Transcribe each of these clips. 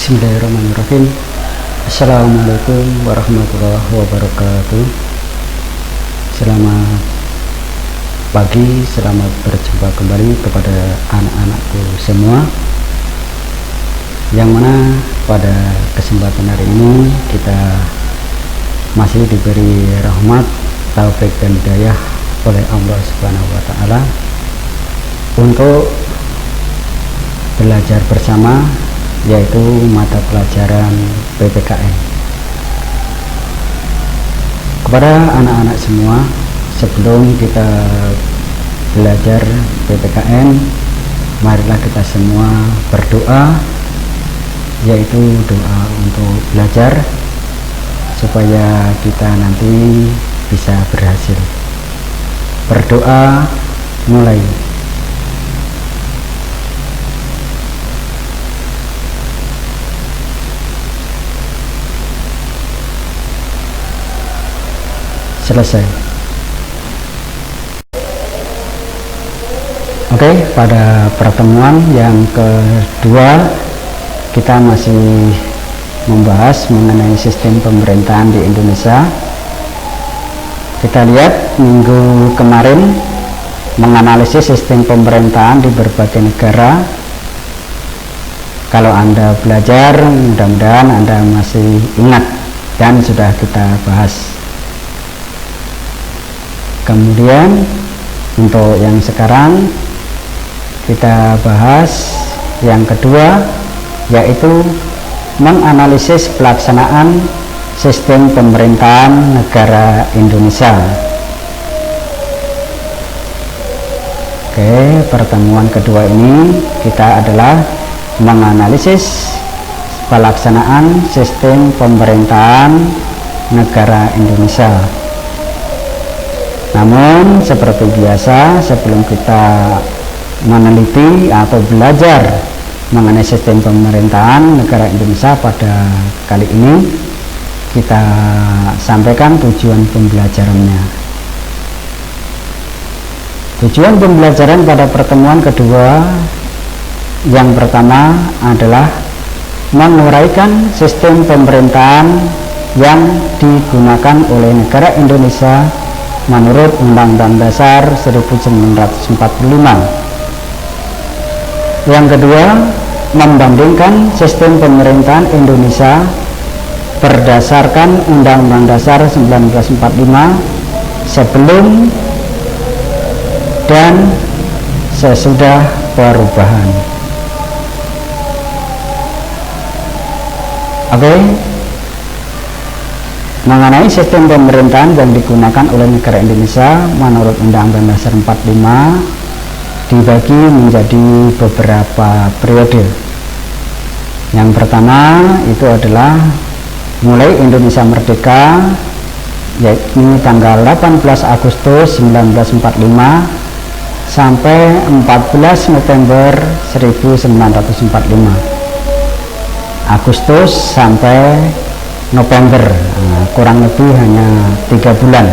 Bismillahirrahmanirrahim. Assalamualaikum warahmatullahi wabarakatuh. Selamat pagi, selamat berjumpa kembali kepada anak-anakku semua, yang mana pada kesempatan hari ini kita masih diberi rahmat, taufik dan hidayah oleh Allah Subhanahu wa Ta'ala untuk belajar bersama, yaitu mata pelajaran PPKN. Kepada anak-anak semua, sebelum kita belajar PPKN, marilah kita semua berdoa, yaitu doa untuk belajar supaya kita nanti bisa berhasil. Berdoa mulai. Selesai. Oke, pada pertemuan yang kedua kita masih membahas mengenai sistem pemerintahan di Indonesia. Kita lihat minggu kemarin menganalisis sistem pemerintahan di berbagai negara. Kalau Anda belajar, mudah-mudahan Anda masih ingat dan sudah kita bahas. Kemudian untuk yang sekarang kita bahas yang kedua, yaitu menganalisis pelaksanaan sistem pemerintahan negara Indonesia. Oke, pertemuan kedua ini kita adalah menganalisis pelaksanaan sistem pemerintahan negara Indonesia. Namun seperti biasa, sebelum kita meneliti atau belajar mengenai sistem pemerintahan negara Indonesia pada kali ini, kita sampaikan tujuan pembelajarannya. Tujuan pembelajaran pada pertemuan kedua yang pertama adalah menguraikan sistem pemerintahan yang digunakan oleh negara Indonesia menurut Undang-Undang Dasar 1945. Yang kedua, membandingkan sistem pemerintahan Indonesia berdasarkan Undang-Undang Dasar 1945 sebelum dan sesudah perubahan. Oke. Mengenai sistem pemerintahan yang digunakan oleh negara Indonesia menurut Undang-Undang Dasar 45 dibagi menjadi beberapa periode. Yang pertama itu adalah mulai Indonesia merdeka, yaitu tanggal 18 Agustus 1945 sampai 14 November 1945. Agustus sampai November, kurang lebih hanya 3 bulan.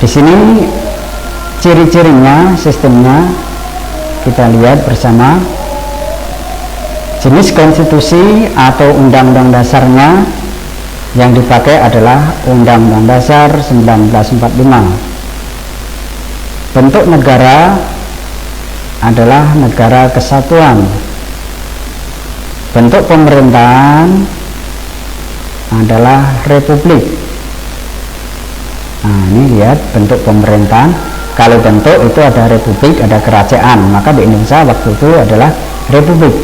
Di sini ciri-cirinya, sistemnya kita lihat bersama. Jenis konstitusi atau undang-undang dasarnya yang dipakai adalah Undang-Undang Dasar 1945. Bentuk negara adalah negara kesatuan. Bentuk pemerintahan adalah republik. Nah, ini lihat bentuk pemerintahan. Kalau bentuk itu ada republik, ada kerajaan, maka di Indonesia waktu itu adalah republik.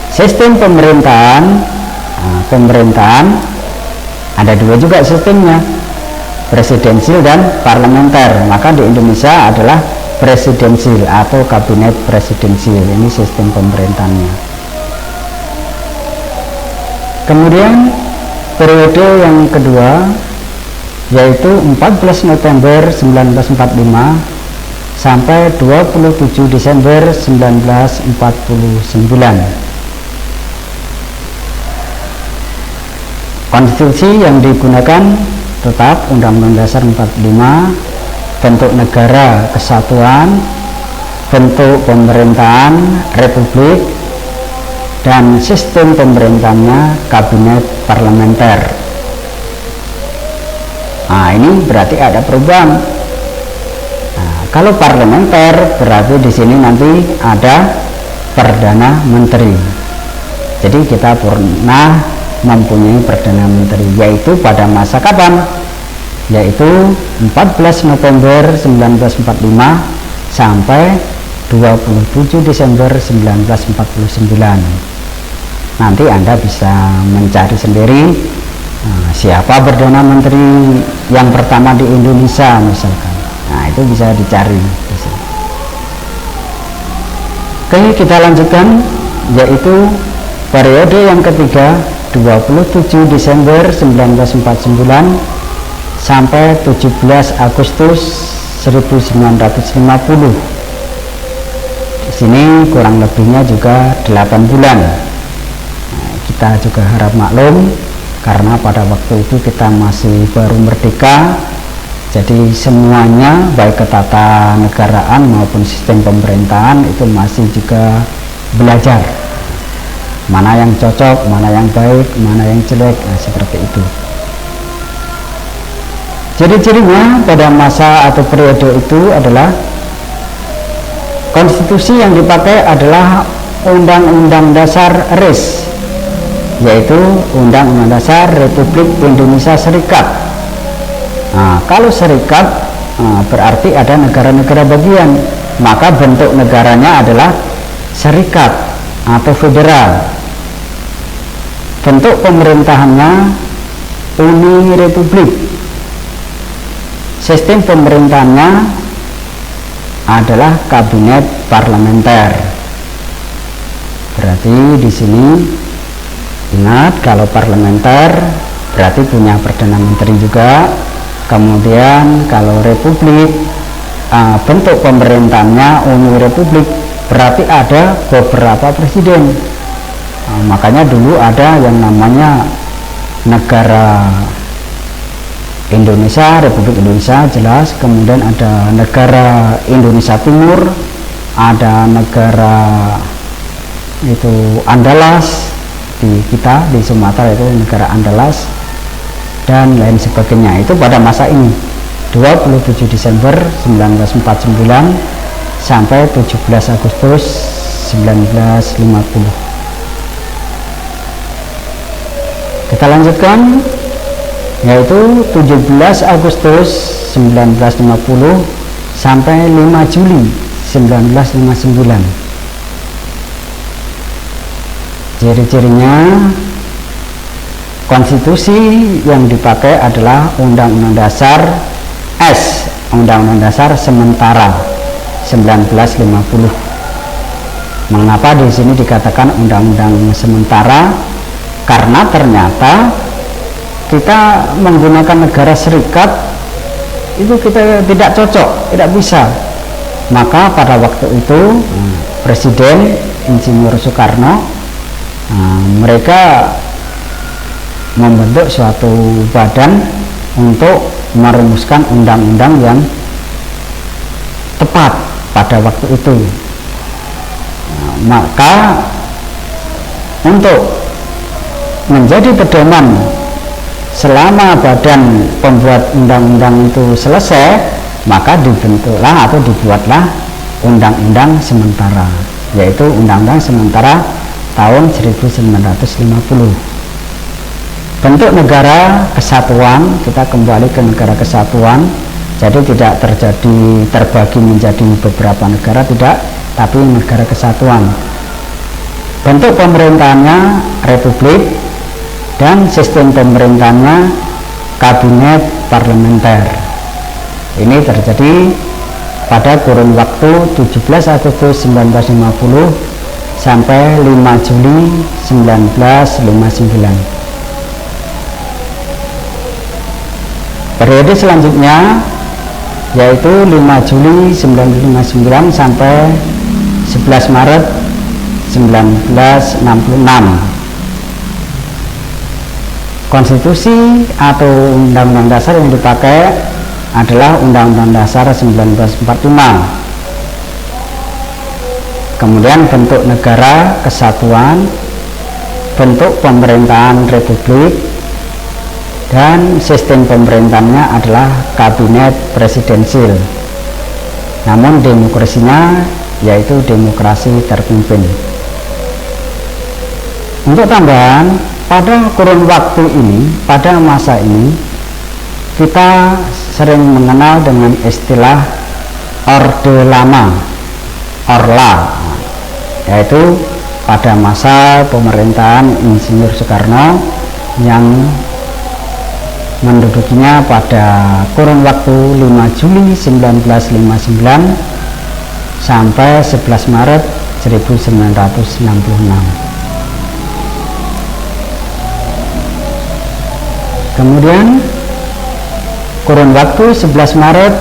Sistem pemerintahan, pemerintahan ada dua juga sistemnya, presidensil dan parlementer. Maka di Indonesia adalah presidensil atau kabinet presidensil. Ini sistem pemerintahannya. Kemudian periode yang kedua yaitu 14 November 1945 sampai 27 Desember 1949. Konstitusi yang digunakan tetap Undang-Undang Dasar 45, bentuk negara kesatuan, bentuk pemerintahan republik, dan sistem pemerintahnya kabinet parlementer. Nah, ini berarti ada perubahan. Nah, kalau parlementer berarti di sini nanti ada perdana menteri. Jadi kita pernah mempunyai perdana menteri, yaitu pada masa kapan? Yaitu 14 November 1945 sampai 27 Desember 1949. Nanti Anda bisa mencari sendiri siapa perdana menteri yang pertama di Indonesia misalkan. Nah, itu bisa dicari di sini. Oke, kita lanjutkan, yaitu periode yang ketiga 27 Desember 1949 sampai 17 Agustus 1950. Di sini kurang lebihnya juga 8 bulan. Nah, kita juga harap maklum karena pada waktu itu kita masih baru merdeka, jadi semuanya baik ketatanegaraan maupun sistem pemerintahan itu masih juga belajar mana yang cocok, mana yang baik, mana yang jelek. Nah, seperti itu. Ciri-cirinya pada masa atau periode itu adalah konstitusi yang dipakai adalah Undang-Undang Dasar RIS, yaitu Undang-Undang Dasar Republik Indonesia Serikat. Nah, kalau serikat berarti ada negara-negara bagian, maka bentuk negaranya adalah serikat atau federal. Bentuk pemerintahannya Uni Republik. Sistem pemerintahannya adalah kabinet parlementer. Berarti di sini ingat, kalau parlementer berarti punya perdana menteri juga. Kemudian kalau republik, bentuk pemerintahannya Uni Republik, berarti ada beberapa presiden. Makanya dulu ada yang namanya negara Indonesia, Republik Indonesia jelas, kemudian ada negara Indonesia Timur, ada negara itu Andalas, di kita di Sumatera itu negara Andalas, dan lain sebagainya. Itu pada masa ini 27 Desember 1949 sampai 17 Agustus 1950. Kita lanjutkan, yaitu 17 Agustus 1950 sampai 5 Juli 1959. Ciri-cirinya, konstitusi yang dipakai adalah Undang-Undang Dasar S, Undang-Undang Dasar sementara 1950. Mengapa di sini dikatakan Undang-Undang sementara? Karena ternyata kita menggunakan negara serikat itu kita tidak cocok, tidak bisa. Maka pada waktu itu Presiden Insinyur Soekarno, mereka membentuk suatu badan untuk merumuskan undang-undang yang tepat pada waktu itu. Maka untuk menjadi pedoman selama badan pembuat undang-undang itu selesai, maka dibentuklah atau dibuatlah undang-undang sementara, yaitu Undang-Undang Sementara tahun 1950. Bentuk negara kesatuan, kita kembali ke negara kesatuan, jadi tidak terjadi terbagi menjadi beberapa negara, tidak, tapi negara kesatuan. Bentuk pemerintahannya republik, dan sistem pemerintahannya kabinet parlementer. Ini terjadi pada kurun waktu 17 Agustus 1950 sampai 5 Juli 1959. Periode selanjutnya yaitu 5 Juli 1959 sampai 11 Maret 1966. Konstitusi atau Undang-Undang Dasar yang dipakai adalah Undang-Undang Dasar 1945. Kemudian bentuk negara kesatuan bentuk pemerintahan republik dan sistem pemerintahnya adalah kabinet presidensil. Namun demokrasinya yaitu demokrasi terpimpin. Untuk tambahan, pada kurun waktu ini, pada masa ini, kita sering mengenal dengan istilah Orde Lama, Orla, yaitu pada masa pemerintahan Insinyur Soekarno yang mendudukinya pada kurun waktu 5 Juli 1959 sampai 11 Maret 1966. Kemudian kurun waktu 11 Maret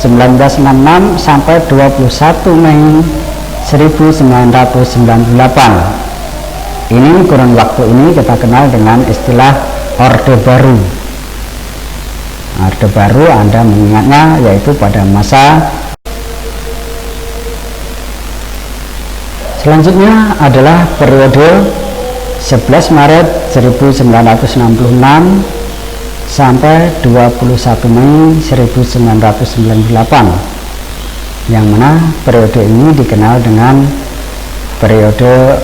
1966 sampai 21 Mei 1998. Ini kurun waktu ini kita kenal dengan istilah Orde Baru. Orde Baru Anda mengingatnya yaitu pada masa selanjutnya adalah periode 11 Maret 1966 sampai 21 Mei 1998, yang mana periode ini dikenal dengan periode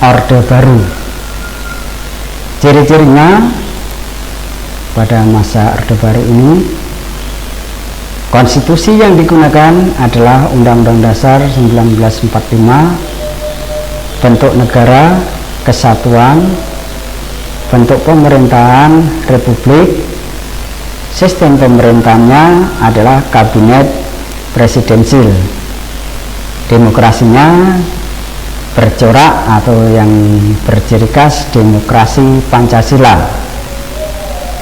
Orde Baru. Ciri-cirinya pada masa Orde Baru ini, konstitusi yang digunakan adalah Undang-Undang Dasar 1945, bentuk negara kesatuan, bentuk pemerintahan republik, sistem pemerintahannya adalah kabinet presidensil, demokrasinya bercorak atau yang berciri khas demokrasi Pancasila.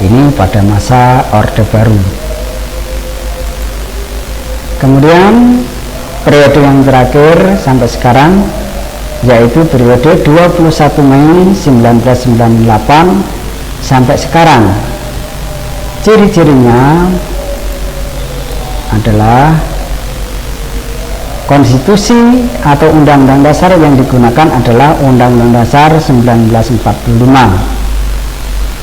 Ini pada masa Orde Baru. Kemudian periode yang terakhir sampai sekarang yaitu periode 21 Mei 1998 sampai sekarang. Ciri-cirinya adalah konstitusi atau undang-undang dasar yang digunakan adalah Undang-Undang Dasar 1945.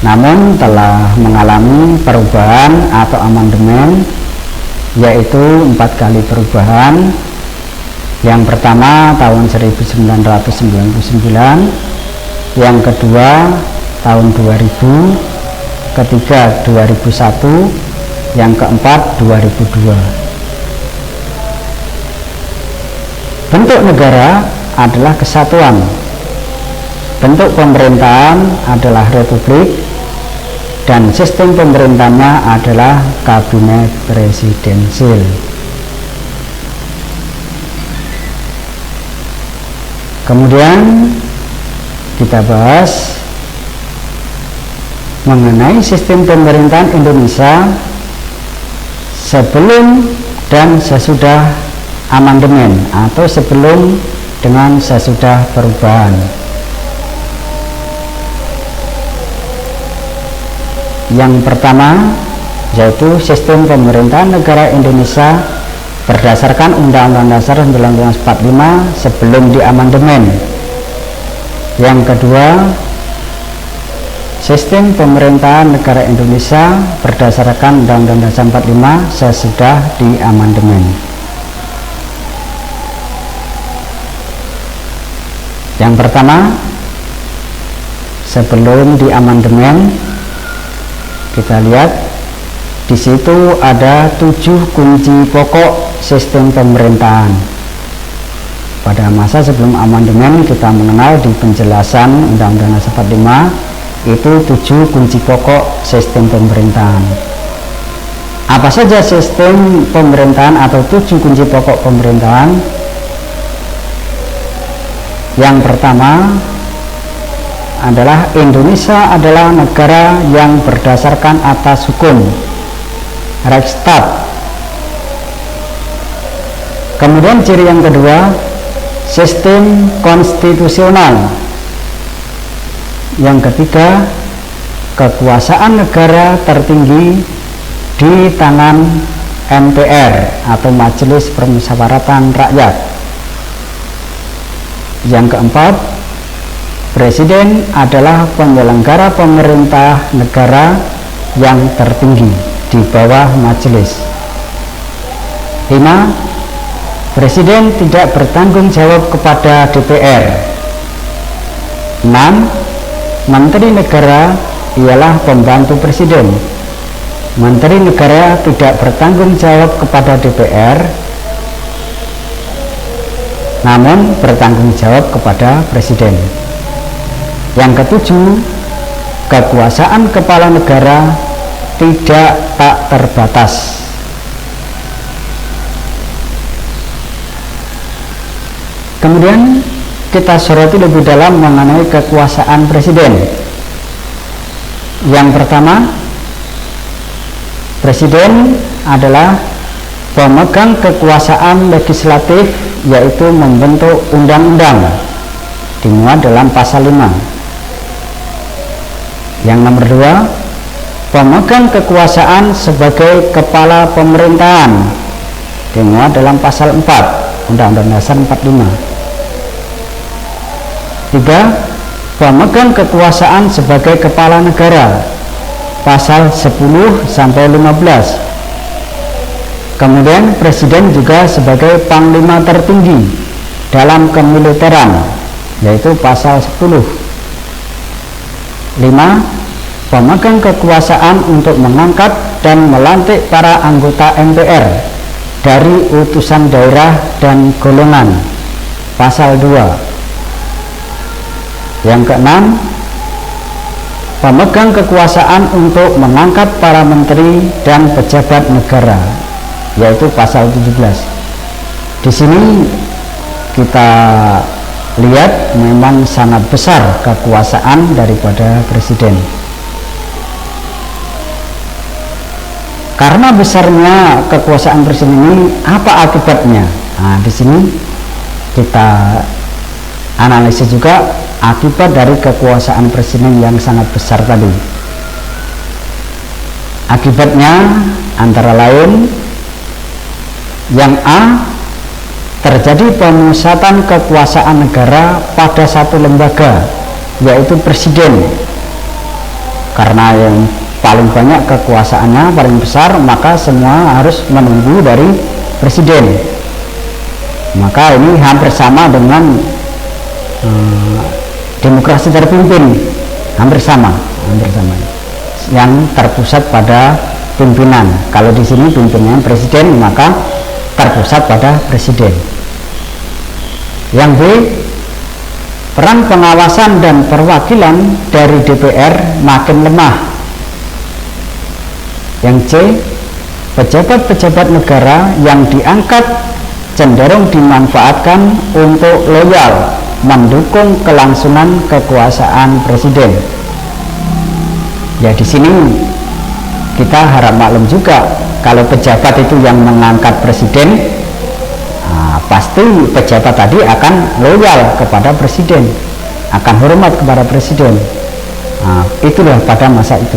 Namun telah mengalami perubahan atau amandemen, yaitu 4 kali perubahan. Yang pertama tahun 1999, yang kedua tahun 2000, ketiga 2001, yang keempat 2002. Bentuk negara adalah kesatuan, bentuk pemerintahan adalah republik, dan sistem pemerintahnya adalah kabinet presidensil. Kemudian kita bahas mengenai sistem pemerintahan Indonesia sebelum dan sesudah amandemen atau sebelum dengan sesudah perubahan. Yang pertama yaitu sistem pemerintahan negara Indonesia berdasarkan Undang-Undang Dasar 1945 sebelum diamandemen. Yang kedua, sistem pemerintahan negara Indonesia berdasarkan Undang-Undang Dasar 45 sesudah diamandemen. Yang pertama, sebelum diamandemen, kita lihat di situ ada 7 kunci pokok sistem pemerintahan. Pada masa sebelum amandemen kita mengenal di penjelasan Undang-Undang Dasar 45 itu 7 kunci pokok sistem pemerintahan. Apa saja sistem pemerintahan atau 7 kunci pokok pemerintahan? Yang pertama adalah Indonesia adalah negara yang berdasarkan atas hukum, Rechtsstaat. Kemudian ciri yang kedua, sistem konstitusional. Yang ketiga, kekuasaan negara tertinggi di tangan MPR atau Majelis Permusyawaratan Rakyat. Yang keempat, Presiden adalah penyelenggara pemerintah negara yang tertinggi di bawah majelis. 5. Presiden tidak bertanggung jawab kepada DPR. 6. Menteri negara ialah pembantu presiden. Menteri negara tidak bertanggung jawab kepada DPR, namun bertanggung jawab kepada presiden. Yang ketujuh, kekuasaan kepala negara tidak tak terbatas. Kemudian kita soroti lebih dalam mengenai kekuasaan presiden. Yang pertama, presiden adalah pemegang kekuasaan legislatif, yaitu membentuk undang-undang, dimuat dalam pasal 5. Yang nomor 2, pemegang kekuasaan sebagai kepala pemerintahan, dimuat dalam pasal 4 Undang-Undang Dasar 45. 3. Pemegang kekuasaan sebagai kepala negara, pasal 10 sampai 15. Kemudian presiden juga sebagai panglima tertinggi dalam kemiliteran, yaitu pasal 10. 5. Pemegang kekuasaan untuk mengangkat dan melantik para anggota MPR dari utusan daerah dan golongan, pasal 2. Yang keenam, pemegang kekuasaan untuk mengangkat para menteri dan pejabat negara, yaitu pasal 17. Di sini kita lihat memang sangat besar kekuasaan daripada presiden. Karena besarnya kekuasaan presiden ini, apa akibatnya? Nah, di sini kita analisis juga akibat dari kekuasaan presiden yang sangat besar tadi. Akibatnya antara lain, yang A, terjadi pemusatan kekuasaan negara pada satu lembaga, yaitu presiden. Karena yang paling banyak kekuasaannya, paling besar, maka semua harus menunggu dari presiden. Maka ini hampir sama dengan demokrasi terpimpin, hampir sama, yang terpusat pada pimpinan. Kalau di sini pimpinannya presiden, maka terpusat pada presiden. Yang B, peran pengawasan dan perwakilan dari DPR makin lemah. Yang C, pejabat-pejabat negara yang diangkat cenderung dimanfaatkan untuk loyal mendukung kelangsungan kekuasaan presiden. Ya, di sini kita harap maklum juga, kalau pejabat itu yang mengangkat presiden, pasti pejabat tadi akan loyal kepada presiden, akan hormat kepada presiden. Itulah pada masa itu.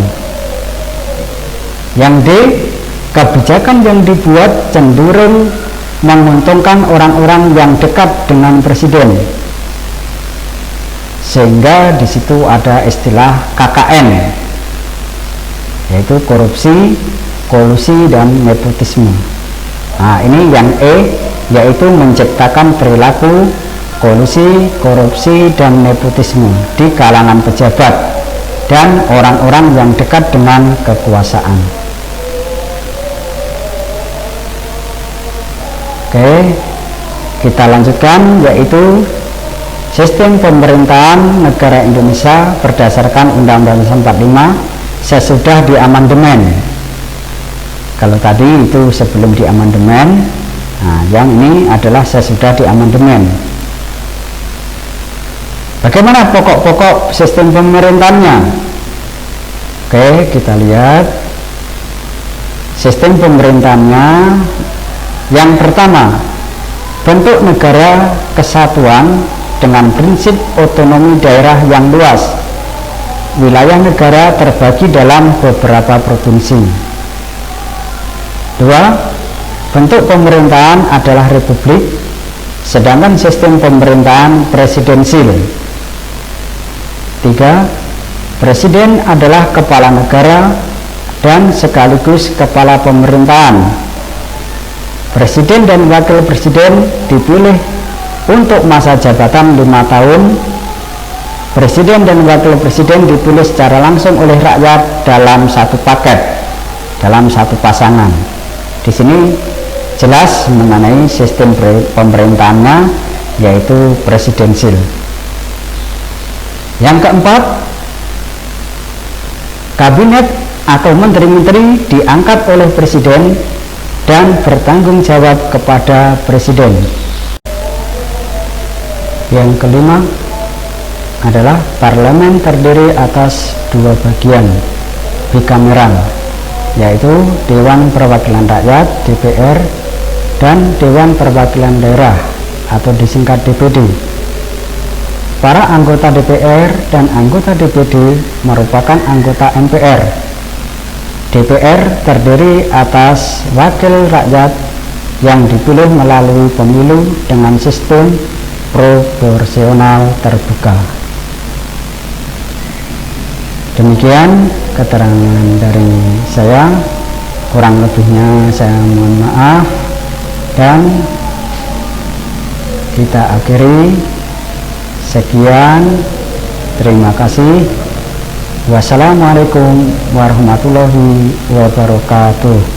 Yang D, kebijakan yang dibuat cenderung menguntungkan orang-orang yang dekat dengan presiden, sehingga di situ ada istilah KKN, yaitu korupsi, kolusi, dan nepotisme. Nah, ini yang E, yaitu menciptakan perilaku kolusi, korupsi, dan nepotisme di kalangan pejabat dan orang-orang yang dekat dengan kekuasaan. Oke, kita lanjutkan, yaitu sistem pemerintahan negara Indonesia berdasarkan Undang-Undang 45 sesudah diamandemen. Kalau tadi itu sebelum diamandemen, nah yang ini adalah sesudah diamandemen. Bagaimana pokok-pokok sistem pemerintahannya? Oke, kita lihat sistem pemerintahannya. Yang pertama, bentuk negara kesatuan dengan prinsip otonomi daerah yang luas. Wilayah negara terbagi dalam beberapa provinsi. 2. Bentuk pemerintahan adalah republik, sedangkan sistem pemerintahan presidensil. 3. Presiden adalah kepala negara dan sekaligus kepala pemerintahan. Presiden dan wakil presiden dipilih untuk masa jabatan 5 tahun. Presiden dan wakil presiden dipilih secara langsung oleh rakyat dalam satu paket, dalam satu pasangan. Di sini jelas mengenai sistem pemerintahannya, yaitu presidensil. Yang keempat, kabinet atau menteri-menteri diangkat oleh presiden dan bertanggung jawab kepada presiden. Yang kelima adalah parlemen terdiri atas 2 bagian bikameral, yaitu Dewan Perwakilan Rakyat DPR dan Dewan Perwakilan Daerah atau disingkat DPD. Para anggota DPR dan anggota DPD merupakan anggota MPR. DPR terdiri atas wakil rakyat yang dipilih melalui pemilu dengan sistem proporsional terbuka. Demikian keterangan dari saya, kurang lebihnya saya mohon maaf, dan kita akhiri. Sekian, terima kasih. Wassalamualaikum warahmatullahi wabarakatuh.